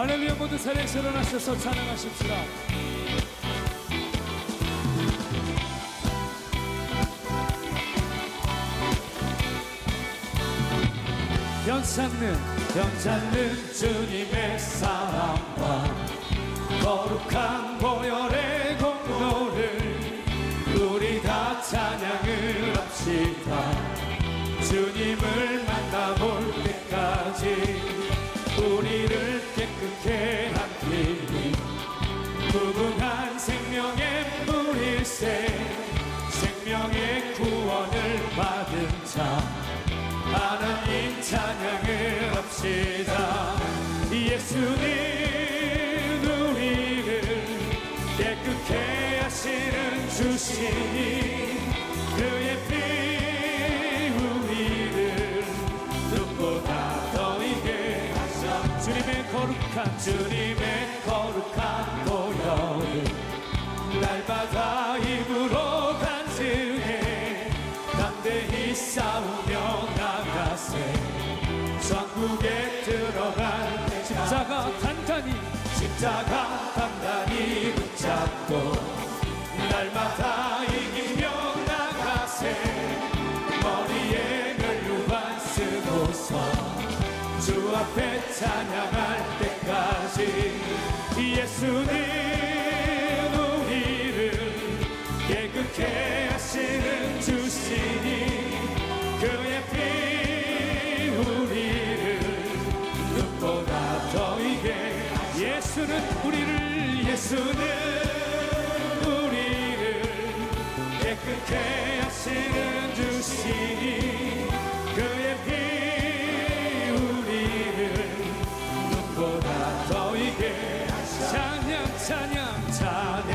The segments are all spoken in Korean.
할렐루야. 모두 자리에서 일어나셔서 찬양하십시다. 변찮는 주님의 사랑과 거룩한 보혈의 공로를 우리 다 찬양을 합시다. 주님을 만나볼 때까지 우리를 깨끗게 한 길이 무궁한 생명의 물일새 생명의 구원을 받은 자 하나님 찬양을 합시다. 예수님 우리를 깨끗게 하시는 주시니 그의 피 우리를 눈보다 더 이게 하셔. 주님의 거룩한 보혈을 날마다 입으로 간증해 담대히 싸우며 나가세. 천국에 들어갈 때 십자가 단단히 붙잡고 날마다 이기며 나가세. 머리에 면류관 쓰고서 주 앞에 찬양할 때까지 예수님 우리를 깨끗게 하시는 주시니 그의 피 우리를 눈보다 더 이게 예수는 우리를 깨끗게 하시는 주시니 그의 피 우리를 눈보다 더 이게 찬양 찬양 찬양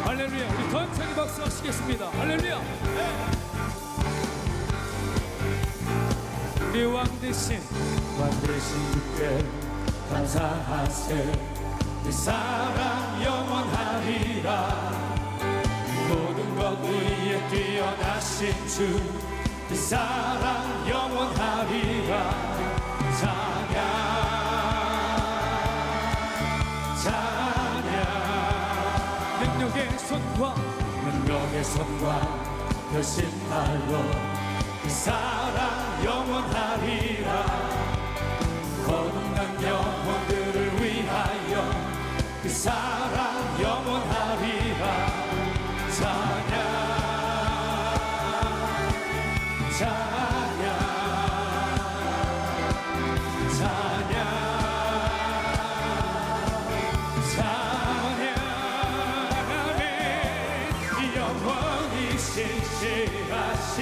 할렐루야. 우리 더 힘차게 박수 하시겠습니다. 할렐루야. 우리 왕 대신 주께 감사하세. 그 사랑 영원하리라. 모든 것 위에 뛰어나신 주 그 사랑 영원하리라. 찬양 능력의 손과 결심발로 그 사랑 영원하리라. 거듭난 영혼들을 위하여 그 사랑 영원하리라. 찬양 영원히 신실하신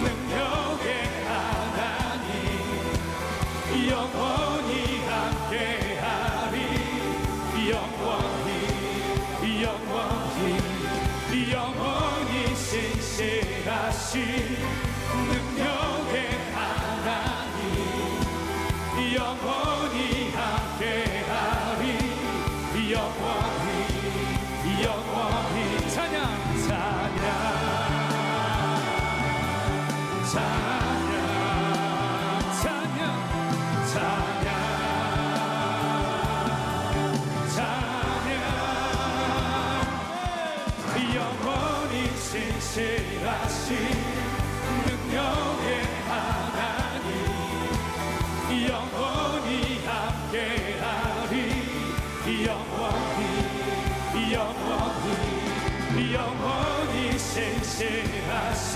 능력의 하나님 영원히 함께하리. 영원히 신실하신 능력의 하나님 영원히 함께하리. 영원히 찬양 영원히 신실하신 능력의 하나님 영원히 함께하리. 영원히 신실하신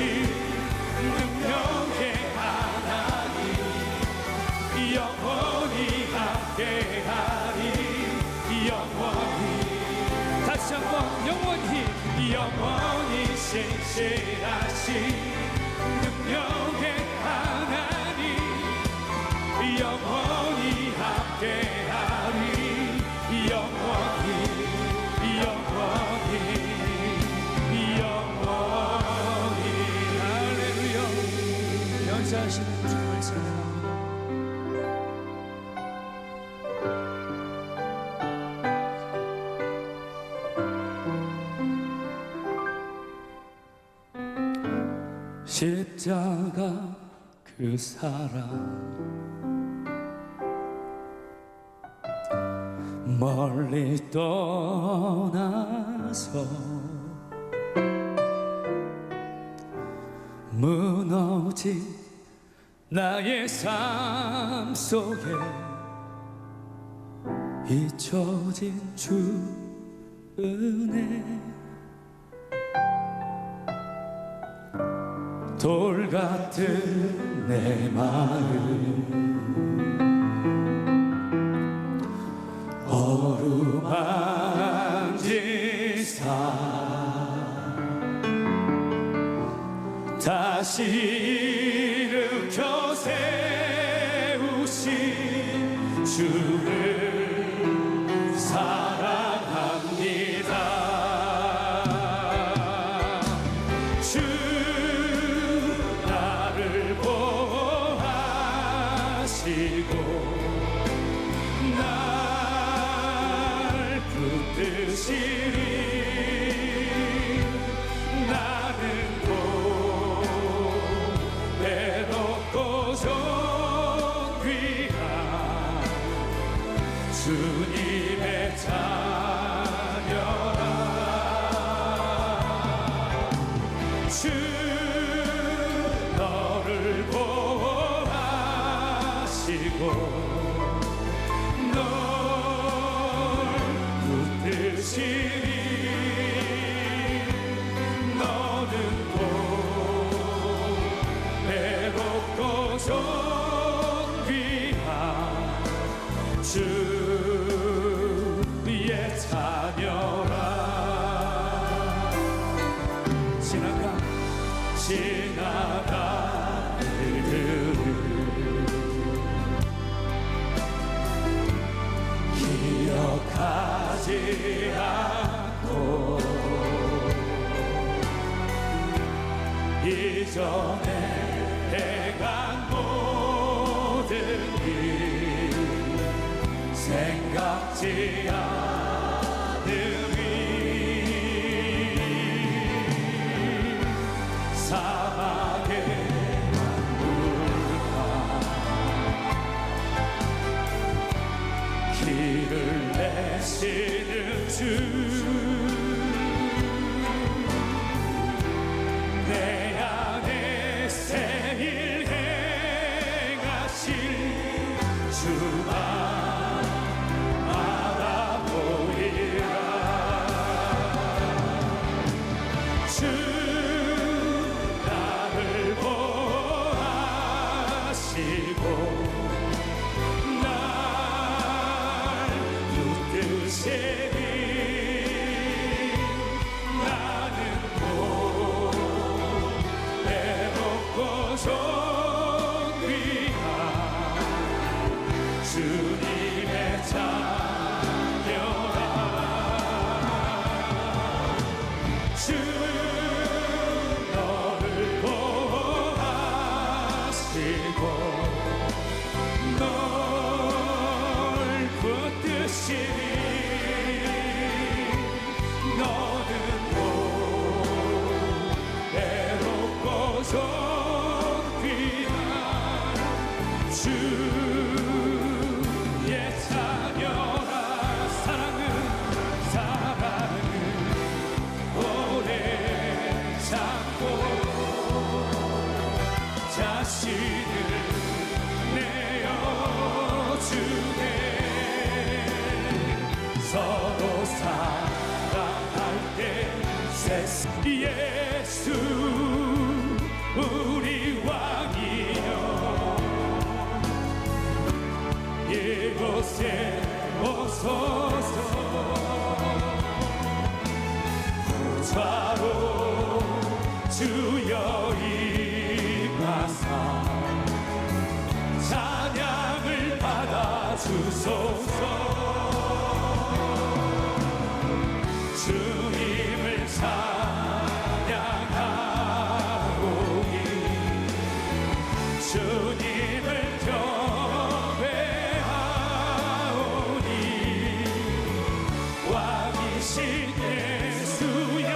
능력의 하나님 영원히 함께하리. 다시 한번 영원히 신실하신 능력의 하나님 영원히 함께하리. 영원히 할렐루야. 연사하시는 주님을 찬양합니다. 십자가 그 사랑 멀리 떠나서 무너진 나의 삶 속에 잊혀진 주 은혜 돌 같은 내 마음 어루만지사 다시 일으켜 세우신 주를 사랑합니다. 주 나를 보호하시고 날 붙드시리 나는 고배롭고 존귀한 주님의 자녀라. 주 너를 보호하시고 널 붙드시리 너는 고배롭고 존귀한 주의 자녀라. 지나간 일들을 기억하지 않고 이전에 해간 모든 일 생각지 않으리. 사막의 만물과 길을 내시는 주 내 안에 새 일 행하실 주만 알아보리라. 주 나를 보호하시고 날 붙드시리 나는 고배롭고 존귀한 주님의 자녀라. 주 너를 보호하시고 널 붙드시리 너는 고배롭고 존귀한 주의 자녀라. 사랑은 오래 참고 자신을 내어주네. 서로 사랑할 때 예수 우리 왕이여 이곳에 오소서. 부좌로 주여 임하사 찬양을 받아주소서. 주님을 찬양하오니 주님을 경배하오니 왕이신 예수여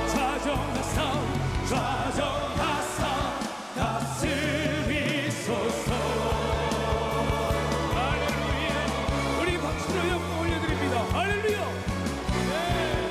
좌정하사 다스리소서. 할렐루야. 우리 박수로 영광 올려드립니다. 할렐루야. 네.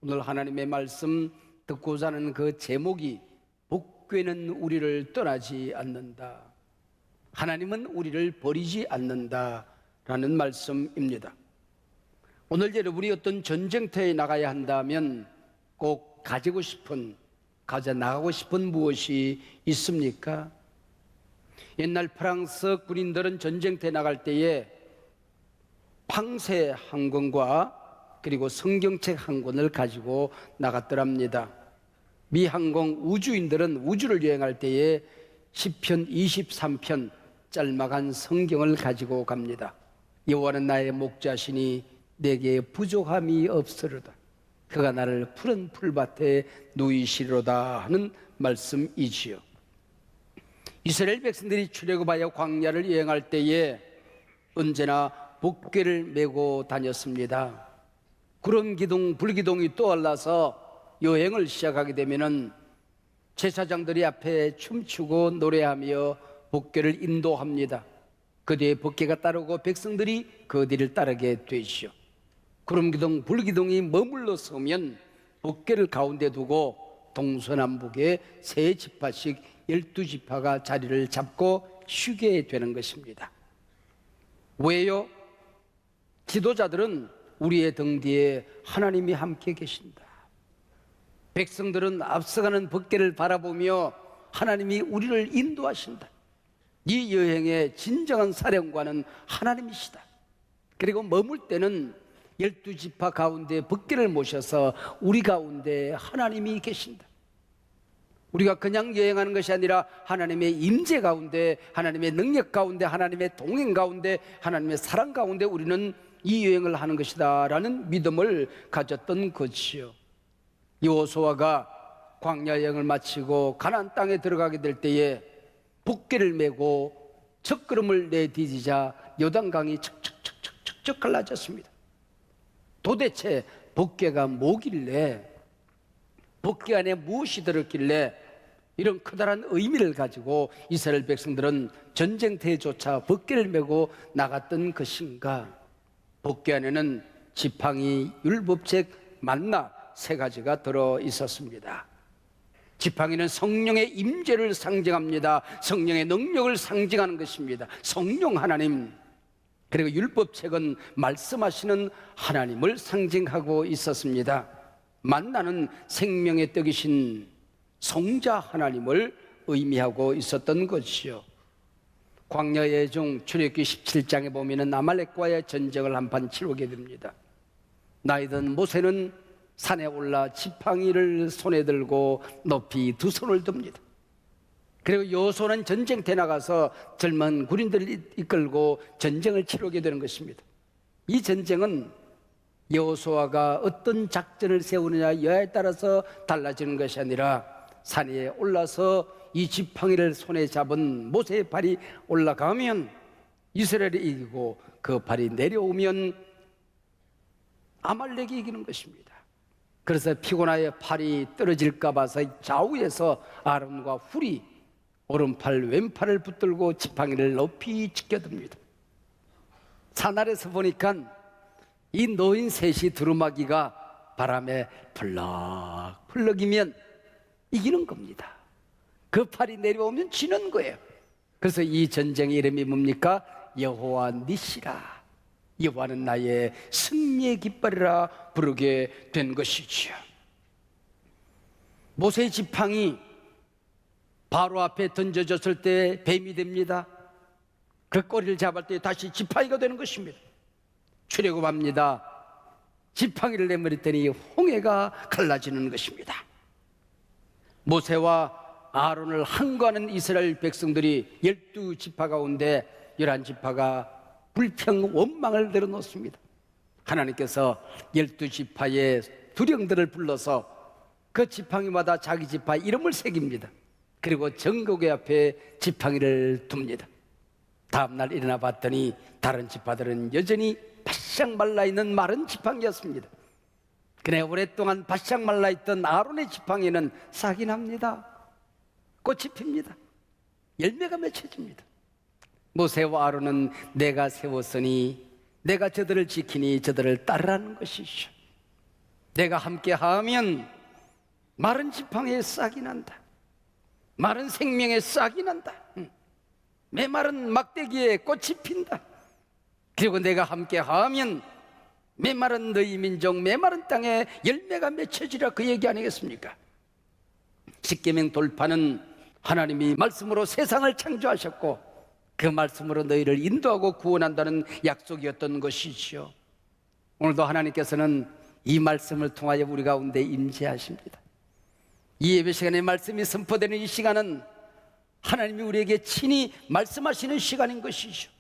오늘 하나님의 말씀 듣고자 하는 그 제목이 복궤는 우리를 떠나지 않는다. 하나님은 우리를 버리지 않는다라는 말씀입니다. 오늘 여러분이 어떤 전쟁터에 나가야 한다면 꼭 가지고 싶은, 가져 나가고 싶은 무엇이 있습니까? 옛날 프랑스 군인들은 전쟁터에 나갈 때에 방세 한 권과 그리고 성경책 한 권을 가지고 나갔더랍니다. 미 항공 우주인들은 우주를 여행할 때에 시편 23편 짤막한 성경을 가지고 갑니다. 여호와는 나의 목자시니 내게 부족함이 없으리로다. 그가 나를 푸른 풀밭에 누이시리로다 하는 말씀이지요. 이스라엘 백성들이 출애굽하여 광야를 여행할 때에 언제나 복궤를 메고 다녔습니다. 구름 기둥, 불기둥이 떠올라서 여행을 시작하게 되면은 제사장들이 앞에 춤추고 노래하며 복궤를 인도합니다. 그 뒤에 복궤가 따르고 백성들이 그 뒤를 따르게 되시오. 구름 기둥, 불기둥이 머물러 서면 복궤를 가운데 두고 동서남북에 세 지파씩 12지파가 자리를 잡고 쉬게 되는 것입니다. 왜요? 지도자들은 우리의 등 뒤에 하나님이 함께 계신다. 백성들은 앞서가는 법궤를 바라보며 하나님이 우리를 인도하신다. 이 여행의 진정한 사령관은 하나님이시다. 그리고 머물 때는 12지파 가운데 법궤를 모셔서 우리 가운데 하나님이 계신다. 우리가 그냥 여행하는 것이 아니라 하나님의 임재 가운데, 하나님의 능력 가운데, 하나님의 동행 가운데, 하나님의 사랑 가운데 우리는 이 여행을 하는 것이다 라는 믿음을 가졌던 것이요. 여호수아가 광야 여행을 마치고 가나안 땅에 들어가게 될 때에 복궤를 메고 첫걸음을 내디디자 요단강이 척척 갈라졌습니다. 도대체 복궤가 뭐길래, 복궤 안에 무엇이 들었길래 이런 커다란 의미를 가지고 이스라엘 백성들은 전쟁터에조차 복궤를 메고 나갔던 것인가? 복궤 안에는 지팡이, 율법책, 만나 3가지가 들어 있었습니다. 지팡이는 성령의 임재를 상징합니다. 성령의 능력을 상징하는 것입니다. 성령 하나님. 그리고 율법책은 말씀하시는 하나님을 상징하고 있었습니다. 만나는 생명의 떡이신 성자 하나님을 의미하고 있었던 것이요. 광야의 중 출애굽기 17장에 보면은 아말렉과의 전쟁을 한판 치르게 됩니다. 나이든 모세는 산에 올라 지팡이를 손에 들고 높이 2손을 듭니다. 그리고 여호수아는 전쟁터에 나가서 젊은 군인들을 이끌고 전쟁을 치르게 되는 것입니다. 이 전쟁은 여호수아가 어떤 작전을 세우느냐에 따라서 달라지는 것이 아니라 산에 올라서 이 지팡이를 손에 잡은 모세의 발이 올라가면 이스라엘이 이기고 그 발이 내려오면 아말렉이 이기는 것입니다. 그래서 피곤하여 팔이 떨어질까 봐서 좌우에서 아론과 훌이 오른팔 왼팔을 붙들고 지팡이를 높이 지켜듭니다. 산 아래서 보니까 이 노인 셋이 두루마기가 바람에 펄럭펄럭이면 이기는 겁니다. 그 팔이 내려오면 지는 거예요. 그래서 이 전쟁의 이름이 뭡니까? 여호와 니시라. 여호와는 나의 승리의 깃발이라 부르게 된 것이지요. 모세의 지팡이 바로 앞에 던져졌을 때 뱀이 됩니다. 그 꼬리를 잡을 때 다시 지팡이가 되는 것입니다. 출애굽합니다. 지팡이를 내버렸더니 홍해가 갈라지는 것입니다. 모세와 아론을 항거하는 이스라엘 백성들이 12지파 가운데 11지파가 불평 원망을 내려놓습니다. 하나님께서 12지파의 두령들을 불러서 그 지팡이마다 자기 지파 이름을 새깁니다. 그리고 정곡의 앞에 지팡이를 둡니다. 다음날 일어나 봤더니 다른 지파들은 여전히 바싹 말라있는 마른 지팡이였습니다. 그래 오랫동안 바싹 말라있던 아론의 지팡이는 싹이 납니다. 꽃이 핍니다. 열매가 맺혀집니다. 모세와 아론은 내가 세웠으니 내가 저들을 지키니 저들을 따르라는 것이죠. 내가 함께하면 마른 지팡이에 싹이 난다. 마른 생명에 싹이 난다. 메마른 막대기에 꽃이 핀다. 그리고 내가 함께하면 메마른 너희 민족 메마른 땅에 열매가 맺혀지라 그 얘기 아니겠습니까? 십계명 돌파는 하나님이 말씀으로 세상을 창조하셨고 그 말씀으로 너희를 인도하고 구원한다는 약속이었던 것이지요. 오늘도 하나님께서는 이 말씀을 통하여 우리 가운데 임재하십니다. 이 예배 시간에 말씀이 선포되는 이 시간은 하나님이 우리에게 친히 말씀하시는 시간인 것이죠.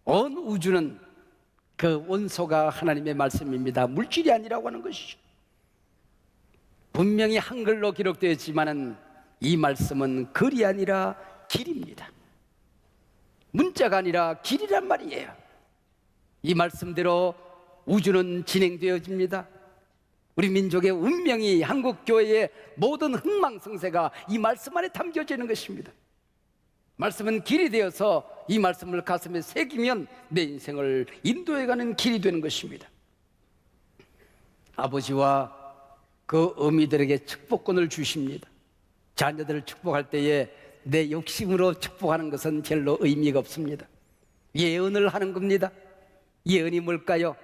온 우주는 그 원소가 하나님의 말씀입니다. 물질이 아니라고 하는 것이죠. 분명히 한글로 기록되어 있지만은 이 말씀은 글이 아니라 길입니다. 문자가 아니라 길이란 말이에요. 이 말씀대로 우주는 진행되어집니다. 우리 민족의 운명이 한국교회의 모든 흥망성쇠가 이 말씀 안에 담겨져 있는 것입니다. 말씀은 길이 되어서 이 말씀을 가슴에 새기면 내 인생을 인도해가는 길이 되는 것입니다. 아버지와 그 어미들에게 축복권을 주십니다. 자녀들을 축복할 때에 내 욕심으로 축복하는 것은 별로 의미가 없습니다. 예언을 하는 겁니다. 예언이 뭘까요?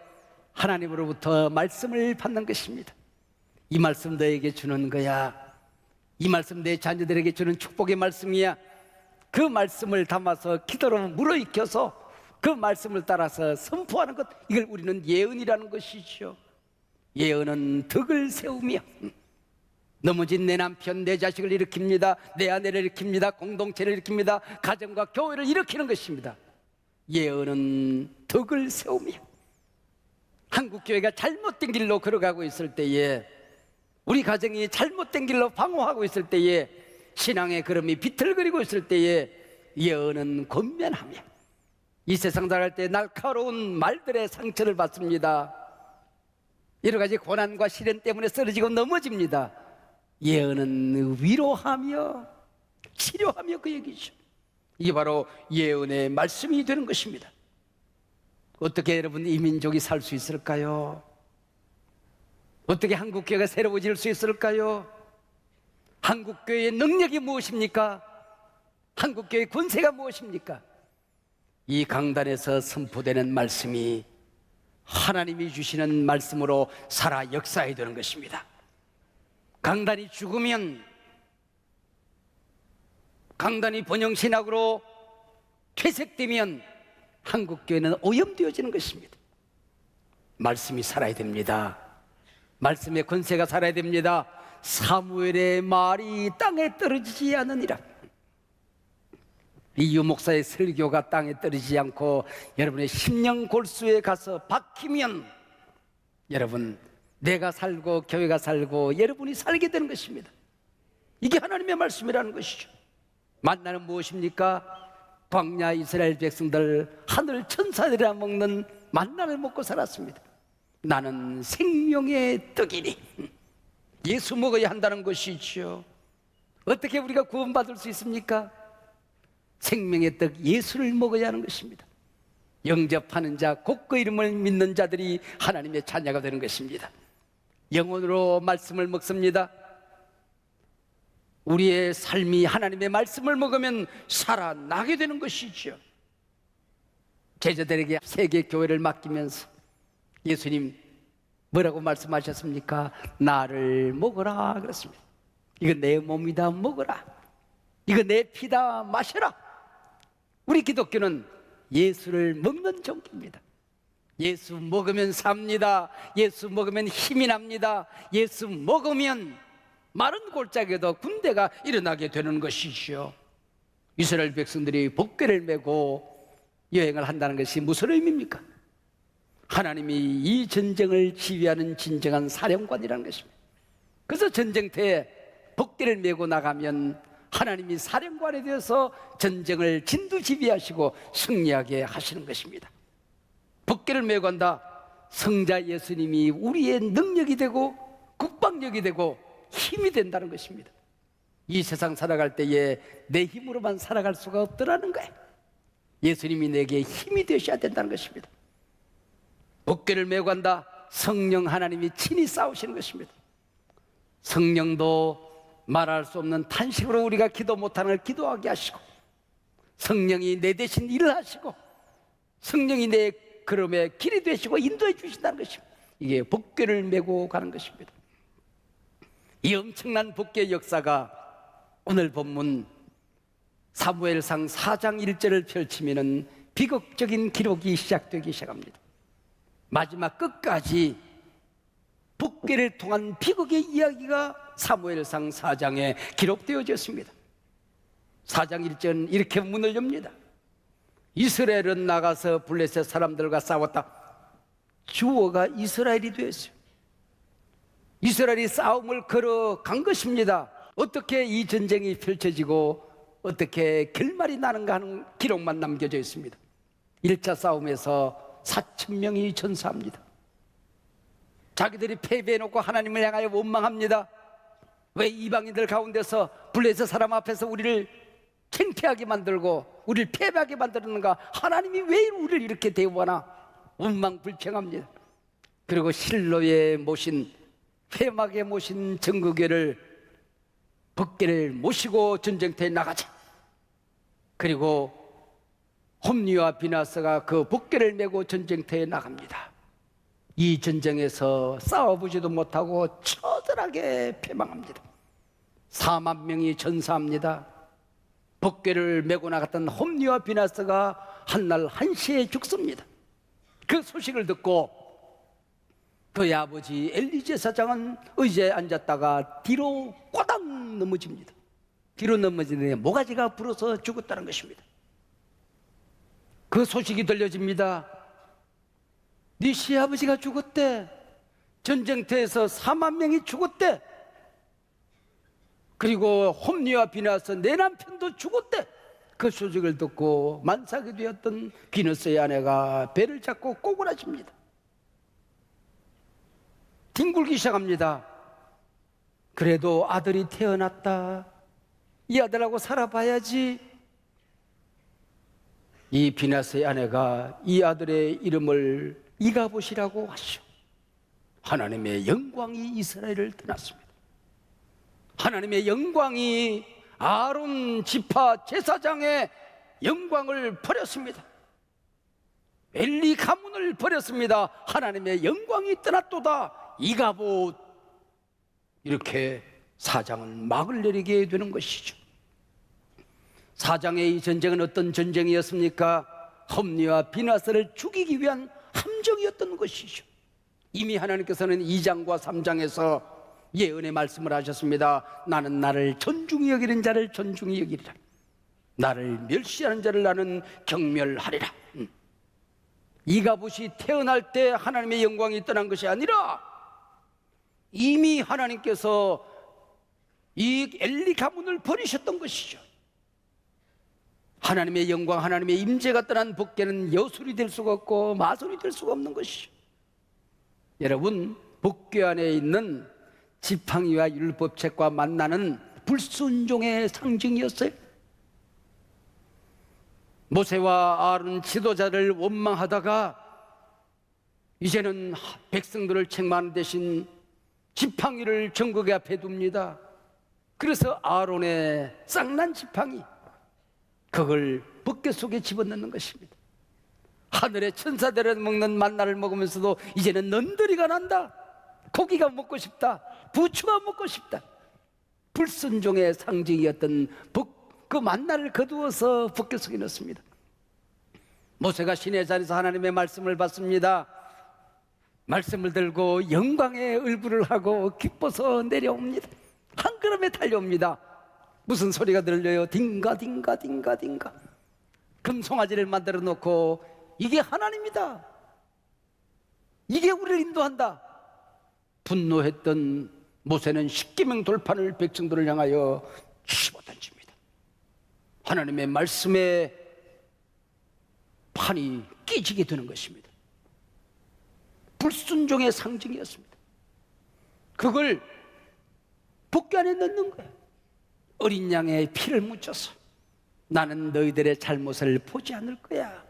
하나님으로부터 말씀을 받는 것입니다. 이 말씀 너에게 주는 거야. 이 말씀 내 자녀들에게 주는 축복의 말씀이야. 그 말씀을 담아서 기도로 물어익혀서 그 말씀을 따라서 선포하는 것, 이걸 우리는 예언이라는 것이죠. 예언은 덕을 세우며 넘어진 내 남편, 내 자식을 일으킵니다. 내 아내를 일으킵니다. 공동체를 일으킵니다. 가정과 교회를 일으키는 것입니다. 예언은 덕을 세우며 한국교회가 잘못된 길로 걸어가고 있을 때에, 우리 가정이 잘못된 길로 방황하고 있을 때에, 신앙의 걸음이 비틀거리고 있을 때에 예언은 권면하며 이 세상 살아갈 때 날카로운 말들의 상처를 받습니다. 여러 가지 고난과 시련 때문에 쓰러지고 넘어집니다. 예언은 위로하며 치료하며 그 얘기죠. 이게 바로 예언의 말씀이 되는 것입니다. 어떻게 여러분 이 민족이 살 수 있을까요? 어떻게 한국교회가 새로워질 수 있을까요? 한국교회의 능력이 무엇입니까? 한국교회의 권세가 무엇입니까? 이 강단에서 선포되는 말씀이 하나님이 주시는 말씀으로 살아 역사해야 되는 것입니다. 강단이 죽으면, 강단이 번영신학으로 퇴색되면 한국교회는 오염되어지는 것입니다. 말씀이 살아야 됩니다. 말씀의 권세가 살아야 됩니다. 사무엘의 말이 땅에 떨어지지 않으니라. 이 유목사의 설교가 땅에 떨어지지 않고 여러분의 심령 골수에 가서 박히면 여러분, 내가 살고 교회가 살고 여러분이 살게 되는 것입니다. 이게 하나님의 말씀이라는 것이죠. 만나는 무엇입니까? 광야 이스라엘 백성들 하늘 천사들이라 먹는 만나를 먹고 살았습니다. 나는 생명의 떡이니, 예수 먹어야 한다는 것이죠. 어떻게 우리가 구원받을 수 있습니까? 생명의 떡 예수를 먹어야 하는 것입니다. 영접하는 자, 곧 그 이름을 믿는 자들이 하나님의 자녀가 되는 것입니다. 영혼으로 말씀을 먹습니다. 우리의 삶이 하나님의 말씀을 먹으면 살아나게 되는 것이죠. 제자들에게 세계 교회를 맡기면서 예수님 뭐라고 말씀하셨습니까? 나를 먹어라 그랬습니다. 이거 내 몸이다, 먹어라. 이거 내 피다, 마셔라. 우리 기독교는 예수를 먹는 종교입니다. 예수 먹으면 삽니다. 예수 먹으면 힘이 납니다. 예수 먹으면 마른 골짜기에도 군대가 일어나게 되는 것이죠. 이스라엘 백성들이 복궤를 메고 여행을 한다는 것이 무슨 의미입니까? 하나님이 이 전쟁을 지휘하는 진정한 사령관이라는 것입니다. 그래서 전쟁터에 복궤를 메고 나가면 하나님이 사령관에 대해서 전쟁을 진두지휘하시고 승리하게 하시는 것입니다. 복궤를 메고 간다. 성자 예수님이 우리의 능력이 되고 국방력이 되고 힘이 된다는 것입니다. 이 세상 살아갈 때에 내 힘으로만 살아갈 수가 없더라는 거예요. 예수님이 내게 힘이 되셔야 된다는 것입니다. 복궤를 메고 간다. 성령 하나님이 친히 싸우시는 것입니다. 성령도 말할 수 없는 탄식으로 우리가 기도 못하는 걸 기도하게 하시고, 성령이 내 대신 일을 하시고, 성령이 내 걸음에 길이 되시고 인도해 주신다는 것입니다. 이게 복궤를 메고 가는 것입니다. 이 엄청난 복궤의 역사가 오늘 본문 사무엘상 4장 1절을 펼치면은 비극적인 기록이 시작되기 시작합니다. 마지막 끝까지 복궤를 통한 비극의 이야기가 사무엘상 4장에 기록되어졌습니다. 4장 1절은 이렇게 문을 엽니다. 이스라엘은 나가서 블레셋 사람들과 싸웠다. 주어가 이스라엘이 되었어요. 이스라엘이 싸움을 걸어간 것입니다. 어떻게 이 전쟁이 펼쳐지고 어떻게 결말이 나는가 하는 기록만 남겨져 있습니다. 1차 싸움에서 4,000명이 전사합니다. 자기들이 패배해놓고 하나님을 향하여 원망합니다. 왜 이방인들 가운데서 블레셋 사람 앞에서 우리를 창피하게 만들고 우리를 패배하게 만들었는가? 하나님이 왜 우리를 이렇게 대우하나? 원망불평합니다. 그리고 실로에 모신, 회막에 모신 정거교를, 복궤를 모시고 전쟁터에 나가자. 그리고 홈리와 비나스가 그 복궤를 메고 전쟁터에 나갑니다. 이 전쟁에서 싸워보지도 못하고 처절하게 패망합니다. 4만 명이 전사합니다. 복궤를 메고 나갔던 홈리와 비나스가 한날 한시에 죽습니다. 그 소식을 듣고 그의 아버지 엘리제 사장은 의자에 앉았다가 뒤로 꼬당 넘어집니다. 뒤로 넘어지는데 모가지가 부러서 죽었다는 것입니다. 그 소식이 들려집니다. 네 시아버지가 죽었대. 전쟁터에서 4만 명이 죽었대. 그리고 홈리와 비나스 내 남편도 죽었대. 그 소식을 듣고 만삭이 되었던 비너스의 아내가 배를 잡고 꼬꾸라집니다. 뒹굴기 시작합니다. 그래도 아들이 태어났다. 이 아들하고 살아봐야지. 이 비나스의 아내가 이 아들의 이름을 이가봇이라고 하시오. 하나님의 영광이 이스라엘을 떠났습니다. 하나님의 영광이 아론 지파 제사장의 영광을 버렸습니다. 엘리 가문을 버렸습니다. 하나님의 영광이 떠났도다. 이가봇. 이렇게 사장은 막을 내리게 되는 것이죠. 사장의 이 전쟁은 어떤 전쟁이었습니까? 홈리와 비나스를 죽이기 위한 함정이었던 것이죠. 이미 하나님께서는 2장과 3장에서 예언의 말씀을 하셨습니다. 나는 나를 존중히 여기는 자를 존중히 여기리라. 나를 멸시하는 자를 나는 경멸하리라. 이가봇이 태어날 때 하나님의 영광이 떠난 것이 아니라 이미 하나님께서 이 엘리 가문을 버리셨던 것이죠. 하나님의 영광, 하나님의 임재가 떠난 복궤는 여술이 될 수가 없고 마술이 될 수가 없는 것이죠. 여러분, 복궤 안에 있는 지팡이와 율법책과 만나는 불순종의 상징이었어요. 모세와 아론 지도자를 원망하다가 이제는 백성들을 책망하는 대신 지팡이를 정국의 앞에 둡니다. 그래서 아론의 쌍난 지팡이, 그걸 복궤 속에 집어넣는 것입니다. 하늘의 천사들을 먹는 만나를 먹으면서도 이제는 넘들이가 난다. 고기가 먹고 싶다. 부추가 먹고 싶다. 불순종의 상징이었던 그 만나를 거두어서 복궤 속에 넣습니다. 모세가 시내산에서 하나님의 말씀을 받습니다. 말씀을 들고 영광의 얼굴을 하고 기뻐서 내려옵니다. 한 걸음에 달려옵니다. 무슨 소리가 들려요? 딩가 딩가 딩가 딩가. 금송아지를 만들어 놓고 이게 하나님이다, 이게 우리를 인도한다. 분노했던 모세는 십계명 돌판을 백성들을 향하여 집어던집니다. 하나님의 말씀에 판이 깨지게 되는 것입니다. 불순종의 상징이었습니다. 그걸 복궤 안에 넣는 거예요. 어린 양의 피를 묻혀서 나는 너희들의 잘못을 보지 않을 거야.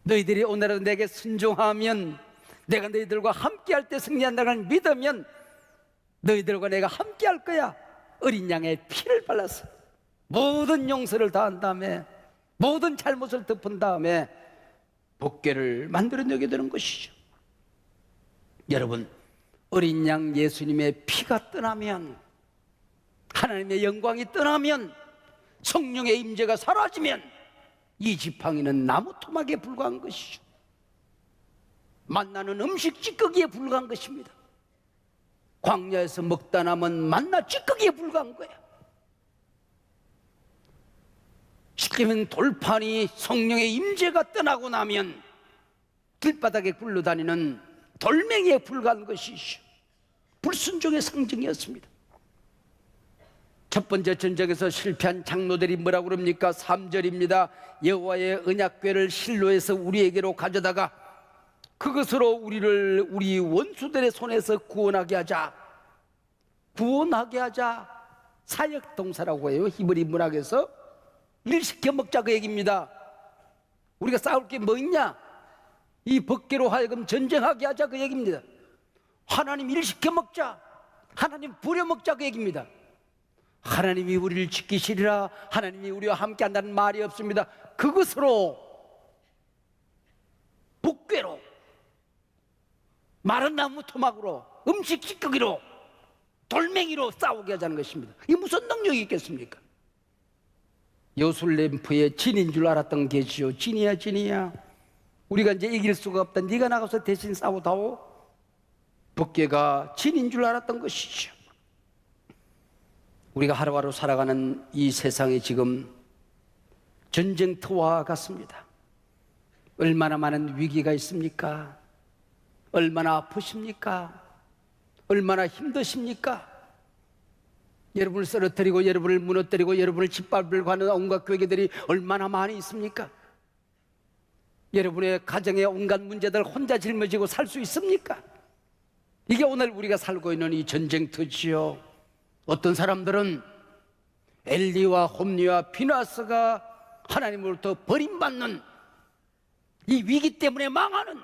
너희들이 오늘은 내게 순종하면, 내가 너희들과 함께할 때 승리한다는 믿으면 너희들과 내가 함께할 거야. 어린 양의 피를 발라서 모든 용서를 다한 다음에, 모든 잘못을 덮은 다음에 복궤를 만들어내게 되는 것이죠. 여러분, 어린 양 예수님의 피가 떠나면, 하나님의 영광이 떠나면, 성령의 임재가 사라지면 이 지팡이는 나무 토막에 불과한 것이죠. 만나는 음식 찌꺼기에 불과한 것입니다. 광야에서 먹다 남은 만나 찌꺼기에 불과한 거야. 십계명 돌판이 성령의 임재가 떠나고 나면 길바닥에 굴러다니는 돌멩이에 불과한 것이죠. 불순종의 상징이었습니다. 첫 번째 전쟁에서 실패한 장로들이 뭐라고 그럽니까? 3절입니다. 여호와의 언약궤를 실로에서 우리에게로 가져다가 그것으로 우리를 우리 원수들의 손에서 구원하게 하자. 구원하게 하자. 사역동사라고 해요. 히브리 문학에서 일시켜 먹자, 그 얘기입니다. 우리가 싸울 게 뭐 있냐? 이 복궤로 하여금 전쟁하게 하자, 그 얘기입니다. 하나님 일시켜 먹자, 하나님 부려 먹자, 그 얘기입니다. 하나님이 우리를 지키시리라, 하나님이 우리와 함께 한다는 말이 없습니다. 그것으로 북괴로, 마른 나무 토막으로, 음식 찌꺼기로, 돌멩이로 싸우게 하자는 것입니다. 이게 무슨 능력이 있겠습니까? 여술램프의 진인 줄 알았던 게지요. 진이야 진이야, 우리가 이제 이길 수가 없다, 네가 나가서 대신 싸우다오. 북괴가 진인 줄 알았던 것이죠. 우리가 하루하루 살아가는 이 세상이 지금 전쟁터와 같습니다. 얼마나 많은 위기가 있습니까? 얼마나 아프십니까? 얼마나 힘드십니까? 여러분을 쓰러뜨리고 여러분을 무너뜨리고 여러분을 짓밟으려고 하는 온갖 괴계들이 얼마나 많이 있습니까? 여러분의 가정의 온갖 문제들 혼자 짊어지고 살 수 있습니까? 이게 오늘 우리가 살고 있는 이 전쟁터지요. 어떤 사람들은 엘리와 홈리와 비나스가 하나님으로부터 버림받는 이 위기 때문에 망하는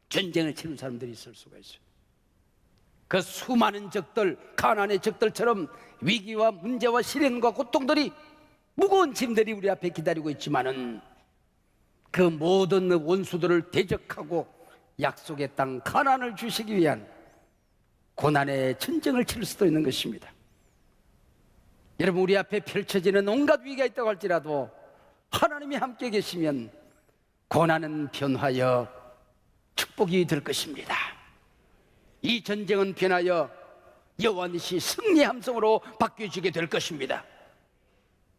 전쟁을 치는 사람들이 있을 수가 있어요. 그 수많은 적들, 가나안의 적들처럼 위기와 문제와 시련과 고통들이, 무거운 짐들이 우리 앞에 기다리고 있지만은 그 모든 원수들을 대적하고 약속의 땅 가나안을 주시기 위한 고난의 전쟁을 치를 수도 있는 것입니다. 여러분, 우리 앞에 펼쳐지는 온갖 위기가 있다고 할지라도 하나님이 함께 계시면 고난은 변하여 축복이 될 것입니다. 이 전쟁은 변하여 여호와 니시 승리의 함성으로 바뀌어지게 될 것입니다.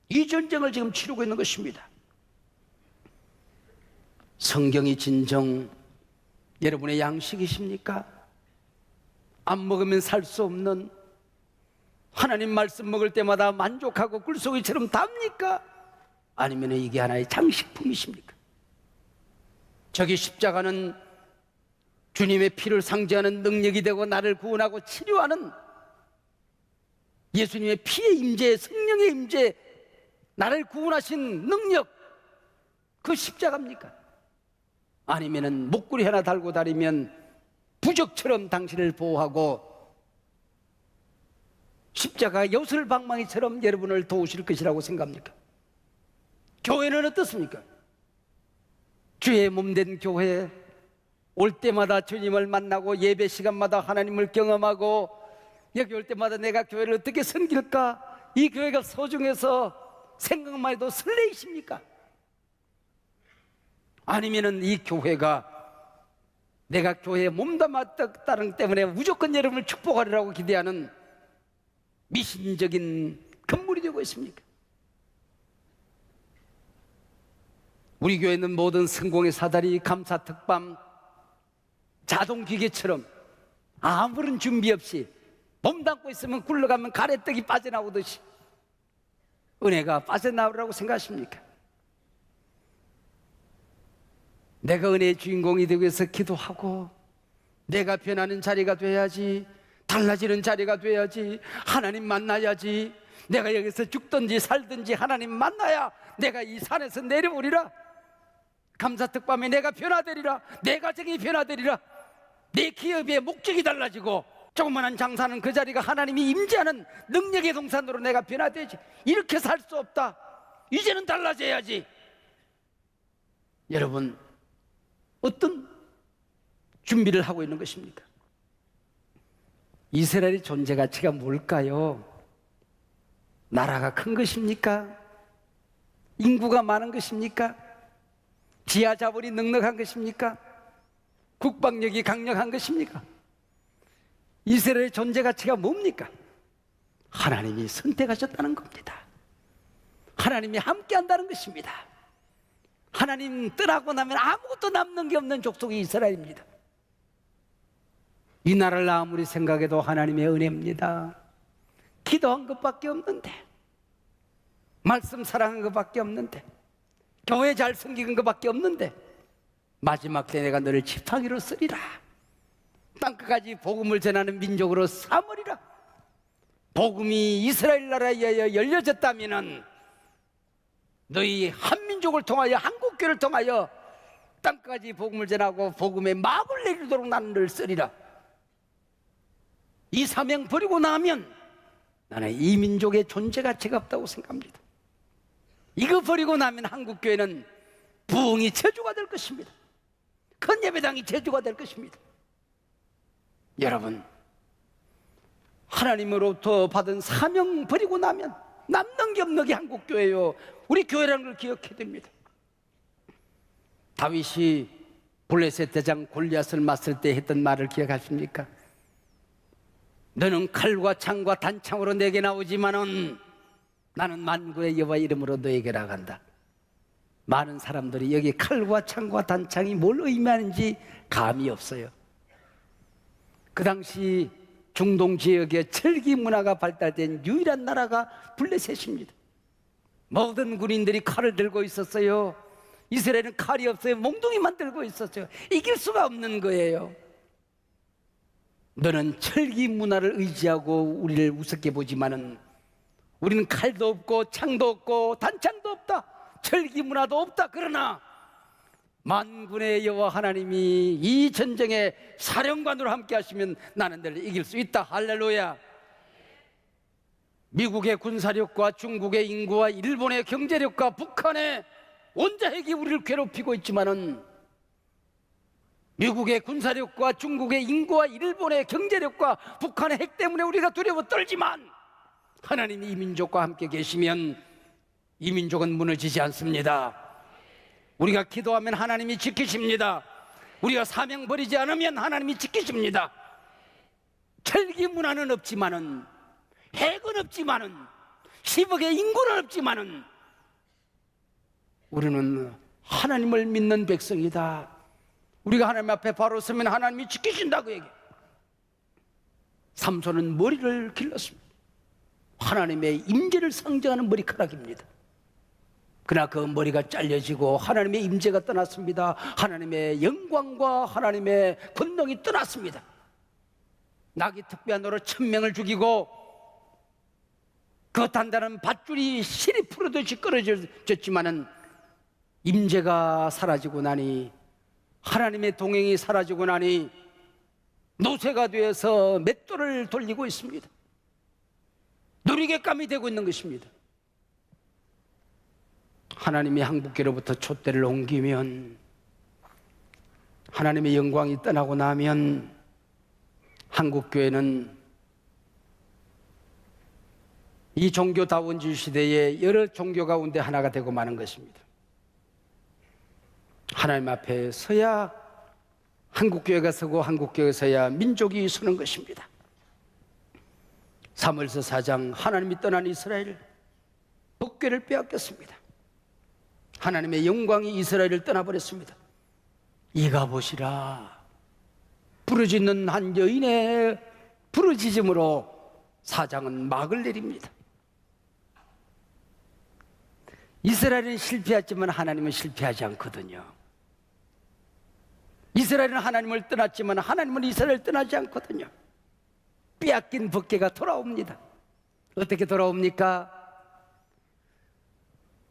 이 전쟁을 지금 치르고 있는 것입니다. 성경이 진정 여러분의 양식이십니까? 안 먹으면 살 수 없는, 하나님 말씀 먹을 때마다 만족하고 꿀속이처럼 답니까? 아니면 이게 하나의 장식품이십니까? 저기 십자가는 주님의 피를 상징하는 능력이 되고 나를 구원하고 치료하는 예수님의 피의 임재, 성령의 임재, 나를 구원하신 능력, 그 십자가입니까? 아니면은 목걸이 하나 달고 다니면 부적처럼 당신을 보호하고 십자가 여슬방망이처럼 여러분을 도우실 것이라고 생각합니까? 교회는 어떻습니까? 주의 몸된 교회, 올 때마다 주님을 만나고 예배 시간마다 하나님을 경험하고 여기 올 때마다 내가 교회를 어떻게 섬길까? 이 교회가 소중해서 생각만 해도 설레이십니까? 아니면은 이 교회가 내가 교회에 몸담았다는 때문에 무조건 여러분을 축복하리라고 기대하는 미신적인 건물이 되고 있습니까? 우리 교회는 모든 성공의 사다리, 감사 특밤, 자동기계처럼 아무런 준비 없이 몸담고 있으면 굴러가면 가래떡이 빠져나오듯이 은혜가 빠져나오라고 생각하십니까? 내가 은혜의 주인공이 되기 위해서 기도하고 내가 변하는 자리가 돼야지, 달라지는 자리가 돼야지, 하나님 만나야지, 내가 여기서 죽든지 살든지 하나님 만나야 내가 이 산에서 내려오리라, 감사특밤에 내가 변화되리라, 내 가정이 변화되리라, 내 기업의 목적이 달라지고 조그만한 장사는 그 자리가 하나님이 임재하는 능력의 동산으로 내가 변화되지, 이렇게 살 수 없다, 이제는 달라져야지. 여러분, 어떤 준비를 하고 있는 것입니까? 이스라엘의 존재 가치가 뭘까요? 나라가 큰 것입니까? 인구가 많은 것입니까? 지하 자본이 넉넉한 것입니까? 국방력이 강력한 것입니까? 이스라엘의 존재 가치가 뭡니까? 하나님이 선택하셨다는 겁니다. 하나님이 함께 한다는 것입니다. 하나님 떠나고 나면 아무것도 남는 게 없는 족속이 이스라엘입니다. 이 나라를 아무리 생각해도 하나님의 은혜입니다. 기도한 것밖에 없는데, 말씀 사랑한 것밖에 없는데, 교회 잘 섬기는 것밖에 없는데, 마지막 때 내가 너를 지팡이로 쓰리라, 땅끝까지 복음을 전하는 민족으로 삼으리라. 복음이 이스라엘 나라에 열려졌다면 너희 한민족을 통하여, 한국교를 통하여 땅까지 복음을 전하고 복음의 막을 내리도록 나는 널 쓰리라. 이 사명 버리고 나면 나는 이 민족의 존재 가치가 없다고 생각합니다. 이거 버리고 나면 한국교회는 부흥이 저주가 될 것입니다. 큰 예배당이 저주가 될 것입니다. 여러분, 하나님으로부터 받은 사명 버리고 나면 남는 게 없는 게 한국교회요. 우리 교회라는 걸 기억해야 됩니다. 다윗이 블레셋 대장 골리앗을 맞설 때 했던 말을 기억하십니까? 너는 칼과 창과 단창으로 내게 나오지만은 나는 만군의 여호와 이름으로 너에게 나간다. 많은 사람들이 여기 칼과 창과 단창이 뭘 의미하는지 감이 없어요. 그 당시 중동 지역에 철기 문화가 발달된 유일한 나라가 블레셋입니다. 모든 군인들이 칼을 들고 있었어요. 이스라엘은 칼이 없어요. 몽둥이만 들고 있었어요. 이길 수가 없는 거예요. 너는 철기 문화를 의지하고 우리를 우습게 보지만은 우리는 칼도 없고 창도 없고 단창도 없다. 철기 문화도 없다. 그러나 만군의 여호와 하나님이 이 전쟁에 사령관으로 함께 하시면 나는 너를 이길 수 있다. 할렐루야. 미국의 군사력과 중국의 인구와 일본의 경제력과 북한의 원자핵이 우리를 괴롭히고 있지만은 미국의 군사력과 중국의 인구와 일본의 경제력과 북한의 핵 때문에 우리가 두려워 떨지만 하나님이 이 민족과 함께 계시면 이 민족은 무너지지 않습니다. 우리가 기도하면 하나님이 지키십니다. 우리가 사명 버리지 않으면 하나님이 지키십니다. 철기 문화는 없지만은, 핵은 없지만은, 10억의 인구는 없지만은 우리는 하나님을 믿는 백성이다. 우리가 하나님 앞에 바로 서면 하나님이 지키신다고 얘기해. 삼손은 머리를 길렀습니다. 하나님의 임재를 상징하는 머리카락입니다. 그러나 그 머리가 잘려지고 하나님의 임재가 떠났습니다. 하나님의 영광과 하나님의 권능이 떠났습니다. 나귀 특비한으로 1000명을 죽이고 그 단단한 밧줄이 실이 풀어듯이 끊어졌지만은 임재가 사라지고 나니, 하나님의 동행이 사라지고 나니 노쇠가 되어서 맷돌을 돌리고 있습니다. 누리개감이 되고 있는 것입니다. 하나님이 한국교로부터 촛대를 옮기면, 하나님의 영광이 떠나고 나면 한국교회는 이 종교다원주의 시대에 여러 종교 가운데 하나가 되고 마는 것입니다. 하나님 앞에 서야 한국교회가 서고 한국교회가 서야 민족이 서는 것입니다. 사무엘서 4장, 하나님이 떠난 이스라엘 법궤를 빼앗겼습니다. 하나님의 영광이 이스라엘을 떠나버렸습니다. 이가 보시라, 부르짖는 한 여인의 부르짖음으로 사장은 막을 내립니다. 이스라엘은 실패했지만 하나님은 실패하지 않거든요. 이스라엘은 하나님을 떠났지만 하나님은 이스라엘을 떠나지 않거든요. 빼앗긴 법궤가 돌아옵니다. 어떻게 돌아옵니까?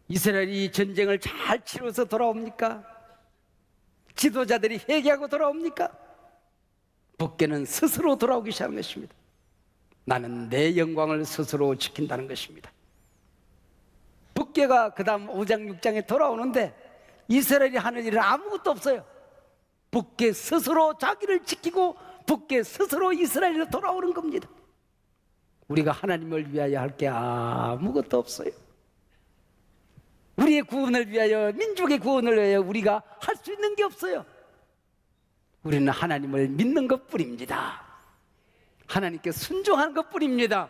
이스라엘이 전쟁을 잘 치러서 돌아옵니까? 지도자들이 회개하고 돌아옵니까? 법궤는 스스로 돌아오기 시작한 것입니다. 나는 내 영광을 스스로 지킨다는 것입니다. 법궤가 그 다음 5장 6장에 돌아오는데 이스라엘이 하는 일은 아무것도 없어요. 법궤 스스로 자기를 지키고 법궤 스스로 이스라엘로 돌아오는 겁니다. 우리가 하나님을 위하여 할 게 아무것도 없어요. 우리의 구원을 위하여, 민족의 구원을 위하여 우리가 할 수 있는 게 없어요. 우리는 하나님을 믿는 것뿐입니다. 하나님께 순종하는 것뿐입니다.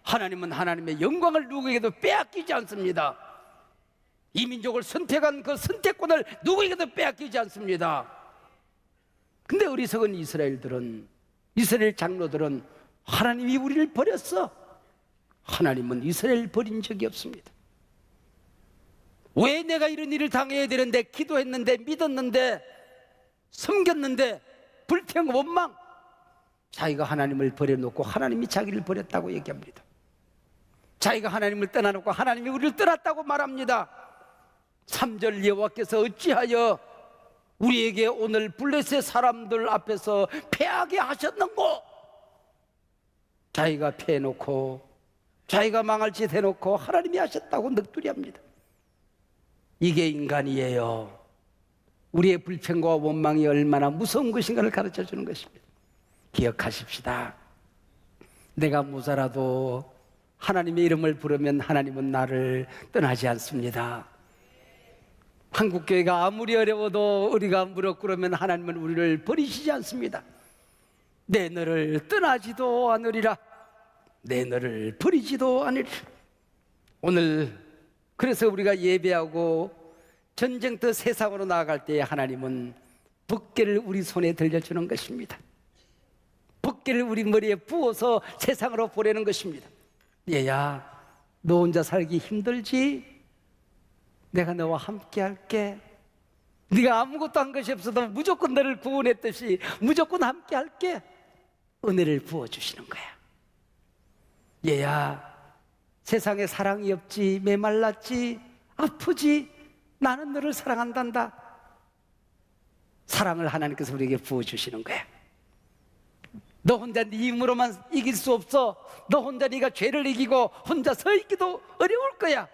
하나님은 하나님의 영광을 누구에게도 빼앗기지 않습니다. 이 민족을 선택한 그 선택권을 누구에게도 빼앗기지 않습니다. 근데 어리석은 이스라엘 장로들은 하나님이 우리를 버렸어. 하나님은 이스라엘 버린 적이 없습니다. 왜 내가 이런 일을 당해야 되는데, 기도했는데, 믿었는데, 섬겼는데 불평, 원망. 자기가 하나님을 버려놓고 하나님이 자기를 버렸다고 얘기합니다. 자기가 하나님을 떠나놓고 하나님이 우리를 떠났다고 말합니다. 3절, 여호와께서 어찌하여 우리에게 오늘 블레셋 사람들 앞에서 패하게 하셨는고? 자기가 패해놓고 자기가 망할 짓 해놓고 하나님이 하셨다고 넋두리합니다. 이게 인간이에요. 우리의 불평과 원망이 얼마나 무서운 것인가를 가르쳐주는 것입니다. 기억하십시다. 내가 모자라도 하나님의 이름을 부르면 하나님은 나를 떠나지 않습니다. 한국교회가 아무리 어려워도 우리가 무릎 꿇으면 하나님은 우리를 버리시지 않습니다. 내 너를 떠나지도 않으리라. 내 너를 버리지도 않으리라. 오늘 그래서 우리가 예배하고 전쟁터 세상으로 나아갈 때 하나님은 붓개를 우리 손에 들려주는 것입니다. 붓개를 우리 머리에 부어서 세상으로 보내는 것입니다. 얘야, 너 혼자 살기 힘들지? 내가 너와 함께 할게. 네가 아무것도 한 것이 없어도 무조건 너를 구원했듯이 무조건 함께 할게. 은혜를 부어주시는 거야. 얘야, 세상에 사랑이 없지, 메말랐지, 아프지, 나는 너를 사랑한단다. 사랑을 하나님께서 우리에게 부어주시는 거야. 너 혼자 네 힘으로만 이길 수 없어. 너 혼자 네가 죄를 이기고 혼자 서 있기도 어려울 거야.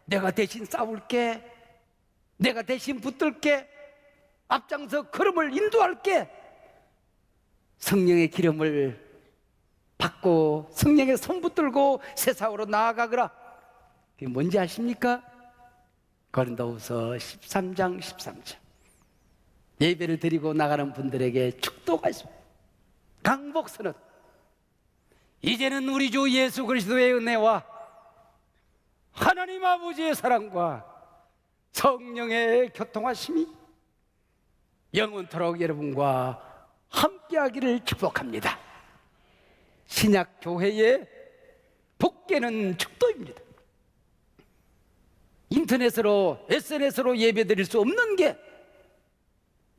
내가 대신 싸울게. 내가 대신 붙들게. 앞장서 걸음을 인도할게. 성령의 기름을 받고 성령의 손 붙들고 세상으로 나아가거라. 그게 뭔지 아십니까? 고린도후서 13장 13절. 예배를 드리고 나가는 분들에게 축도가 있습니다. 강복선언. 이제는 우리 주 예수 그리스도의 은혜와 하나님 아버지의 사랑과 성령의 교통하심이 영원토록 여러분과 함께하기를 축복합니다. 신약 교회의 복개는 축도입니다. 인터넷으로 SNS로 예배드릴 수 없는 게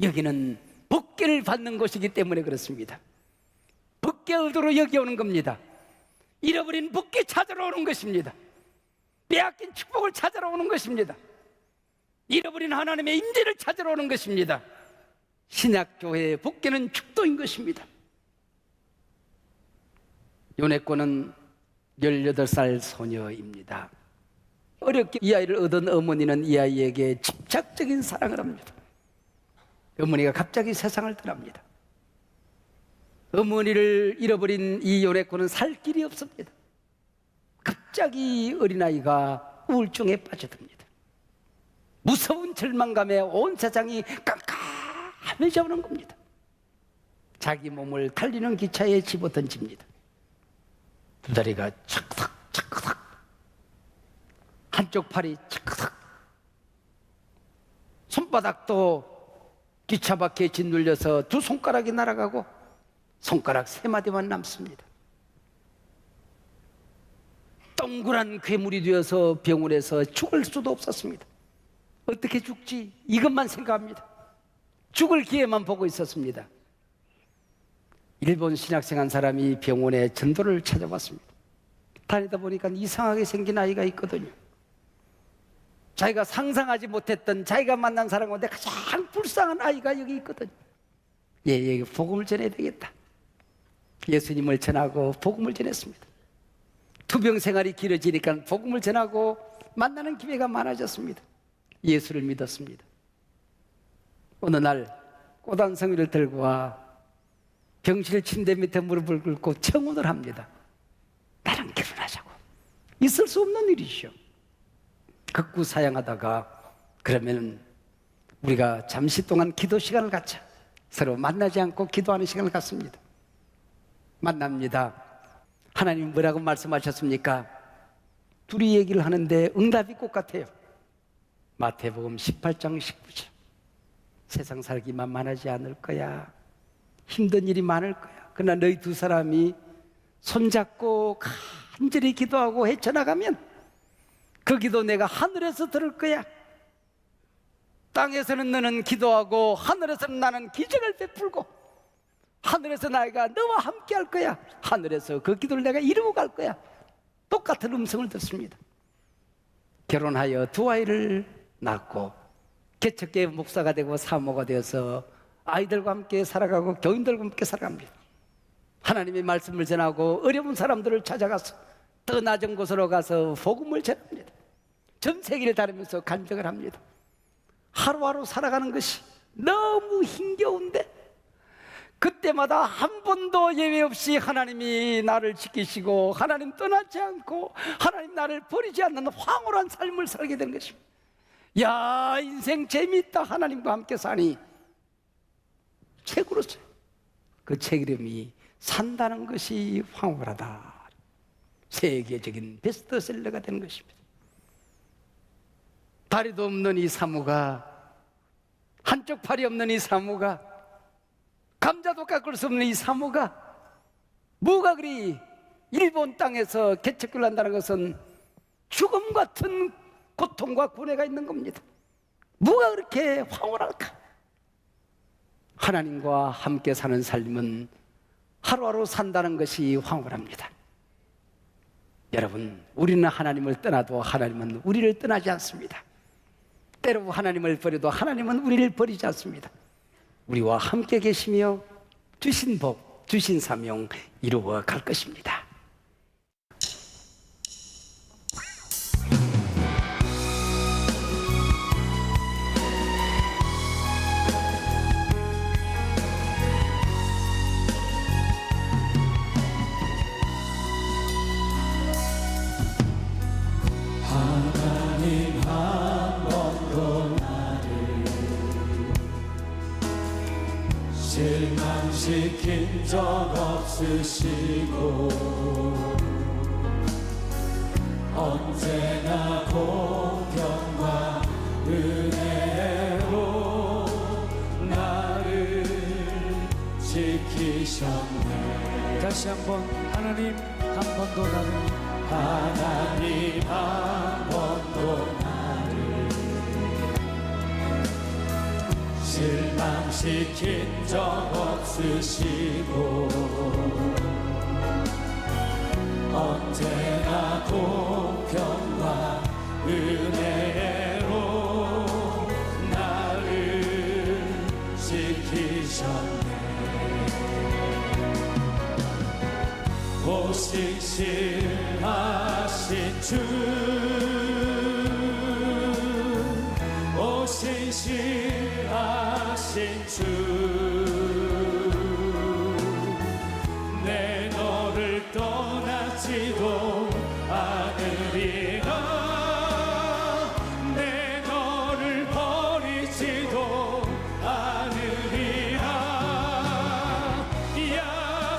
여기는 복개를 받는 곳이기 때문에 그렇습니다. 복개 의도로 여기 오는 겁니다. 잃어버린 복개 찾으러 오는 것입니다. 빼앗긴 축복을 찾으러 오는 것입니다. 잃어버린 하나님의 임재를 찾으러 오는 것입니다. 신약교회의 복개는 축도인 것입니다. 요네코는 18살 소녀입니다. 어렵게 이 아이를 얻은 어머니는 이 아이에게 집착적인 사랑을 합니다. 어머니가 갑자기 세상을 떠납니다. 어머니를 잃어버린 이 요네코는 살 길이 없습니다. 갑자기 어린아이가 우울증에 빠져듭니다. 무서운 절망감에 온 세상이 깜깜해져 오는 겁니다. 자기 몸을 달리는 기차에 집어던집니다. 두 다리가 착삭 착삭, 한쪽 팔이 착삭, 손바닥도 기차 바퀴에 짓눌려서 두 손가락이 날아가고 손가락 3마디만 남습니다. 동그란 괴물이 되어서 병원에서 죽을 수도 없었습니다. 어떻게 죽지? 이것만 생각합니다. 죽을 기회만 보고 있었습니다. 일본 신학생 한 사람이 병원에 전도를 찾아왔습니다. 다니다 보니까 이상하게 생긴 아이가 있거든요. 자기가 상상하지 못했던 자기가 만난 사람 가운데 가장 불쌍한 아이가 여기 있거든요. 얘에게 복음을 전해야 되겠다. 예수님을 전하고 복음을 전했습니다. 투병 생활이 길어지니까 복음을 전하고 만나는 기회가 많아졌습니다. 예수를 믿었습니다. 어느 날 꽃한송이를 들고 와 병실 침대 밑에 무릎을 꿇고 청혼을 합니다. 나랑 결혼하자고. 있을 수 없는 일이죠. 극구 사양하다가 그러면 우리가 잠시 동안 기도 시간을 갖자. 서로 만나지 않고 기도하는 시간을 갖습니다. 만납니다. 하나님 뭐라고 말씀하셨습니까? 둘이 얘기를 하는데 응답이 똑같아요. 마태복음 18장 19절. 세상 살기 만만하지 않을 거야. 힘든 일이 많을 거야. 그러나 너희 두 사람이 손잡고 간절히 기도하고 헤쳐나가면 그 기도 내가 하늘에서 들을 거야. 땅에서는 너는 기도하고 하늘에서는 나는 기적을 베풀고 하늘에서 내가 너와 함께 할 거야. 하늘에서 그 기도를 내가 이루고 갈 거야. 똑같은 음성을 듣습니다. 결혼하여 두 아이를 낳고 개척교회 목사가 되고 사모가 되어서 아이들과 함께 살아가고 교인들과 함께 살아갑니다. 하나님의 말씀을 전하고 어려운 사람들을 찾아가서 더 낮은 곳으로 가서 복음을 전합니다. 전 세계를 다니면서 간증을 합니다. 하루하루 살아가는 것이 너무 힘겨운데 그때마다 한 번도 예외 없이 하나님이 나를 지키시고 하나님 떠나지 않고 하나님 나를 버리지 않는 황홀한 삶을 살게 되는 것입니다. 야, 인생 재미있다. 하나님과 함께 사니. 책으로 써요. 그 책 이름이 산다는 것이 황홀하다. 세계적인 베스트셀러가 된 것입니다. 다리도 없는 이 사무가, 한쪽 팔이 없는 이 사무가, 감자도 깎을 수 없는 이 사무가, 뭐가 그리 일본 땅에서 개척을 한다는 것은 죽음 같은 고통과 고뇌가 있는 겁니다. 뭐가 그렇게 황홀할까? 하나님과 함께 사는 삶은 하루하루 산다는 것이 황홀합니다. 여러분, 우리는 하나님을 떠나도 하나님은 우리를 떠나지 않습니다. 때로 하나님을 버려도 하나님은 우리를 버리지 않습니다. 우리와 함께 계시며 주신 복, 주신 사명 이루어 갈 것입니다. 하나님 한 번도 나를 실망시킨 적 없으시고 언제나 공평과 은혜로 나를 지키셨네. 다시 한번 하나님 한 번도 나를 하나님 한 번도 나를 실망시킨 적 없으시고 언제나 공평과 은혜로 나를 지키셨네. 오신실하신 주, 오신실하신 주, 내 너를 떠나지도 않으리라. 내 너를 버리지도 않으리라.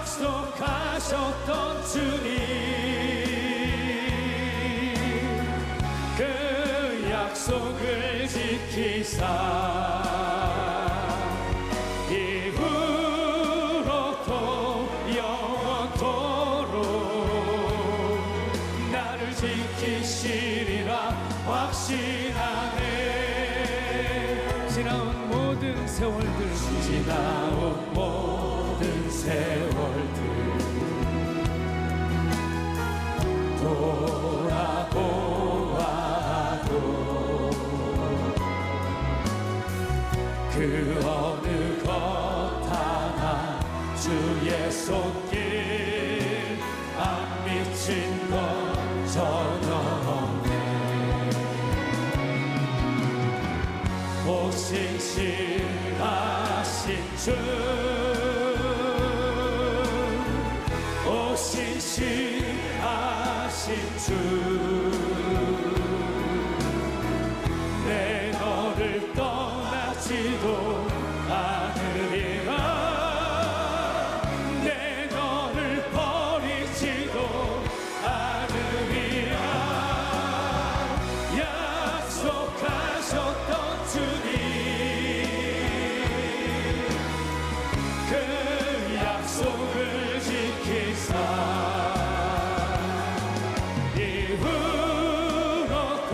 약속하셨던 주님, 그 약속을 지키사 이후로도 영원토록 나를 지키시리라 확신하네. 지나온 모든 세월들, 지나온 모든 세월들 돌아보아도 그 어느 것 하나 주의 손길 안 미친 것 전혀 없네. 오신실하신 주, 오신실하신 주, 내 너를 떠나지도 않으리라. 내 너를 버리지도 않으리라. 약속하셨던 주님, 그 약속을 지키사 이후로도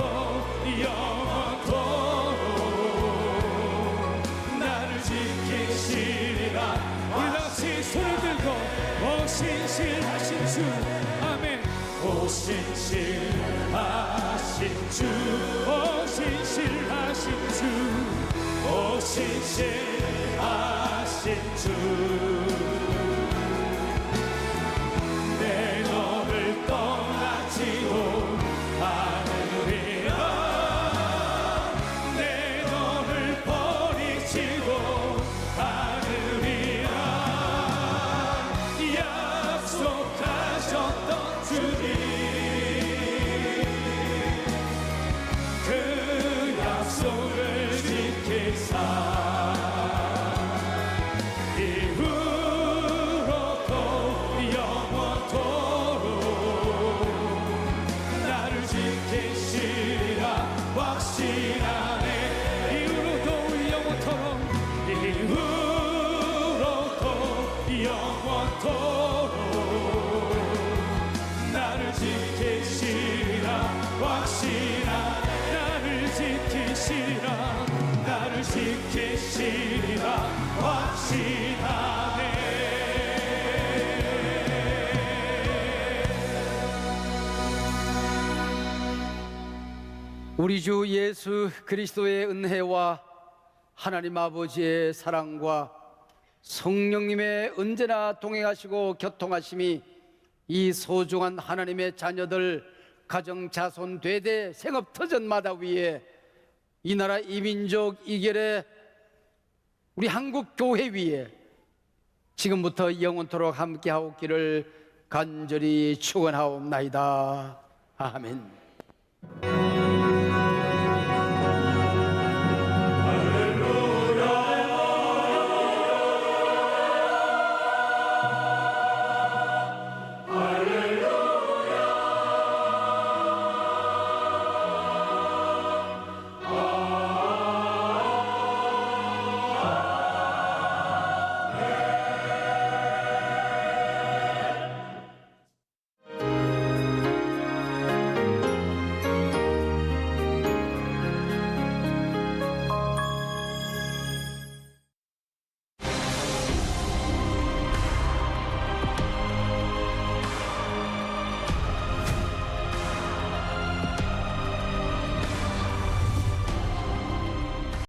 영원토록 나를 지키시리라. 우리 다같이 손을 들고 오신실하신 주, 아멘. 오신실하신 주, 오신실하신 주, 오신실하신 주, 내 너를 떠나지 지키시리라 확신하네. 우리 주 예수 그리스도의 은혜와 하나님 아버지의 사랑과 성령님의 언제나 동행하시고 교통하심이 이 소중한 하나님의 자녀들 가정 자손 대대 생업 터전마다 위에 이 나라 이 민족 이결의 우리 한국 교회 위에 지금부터 영원토록 함께하옵기를 간절히 축원하옵나이다. 아멘.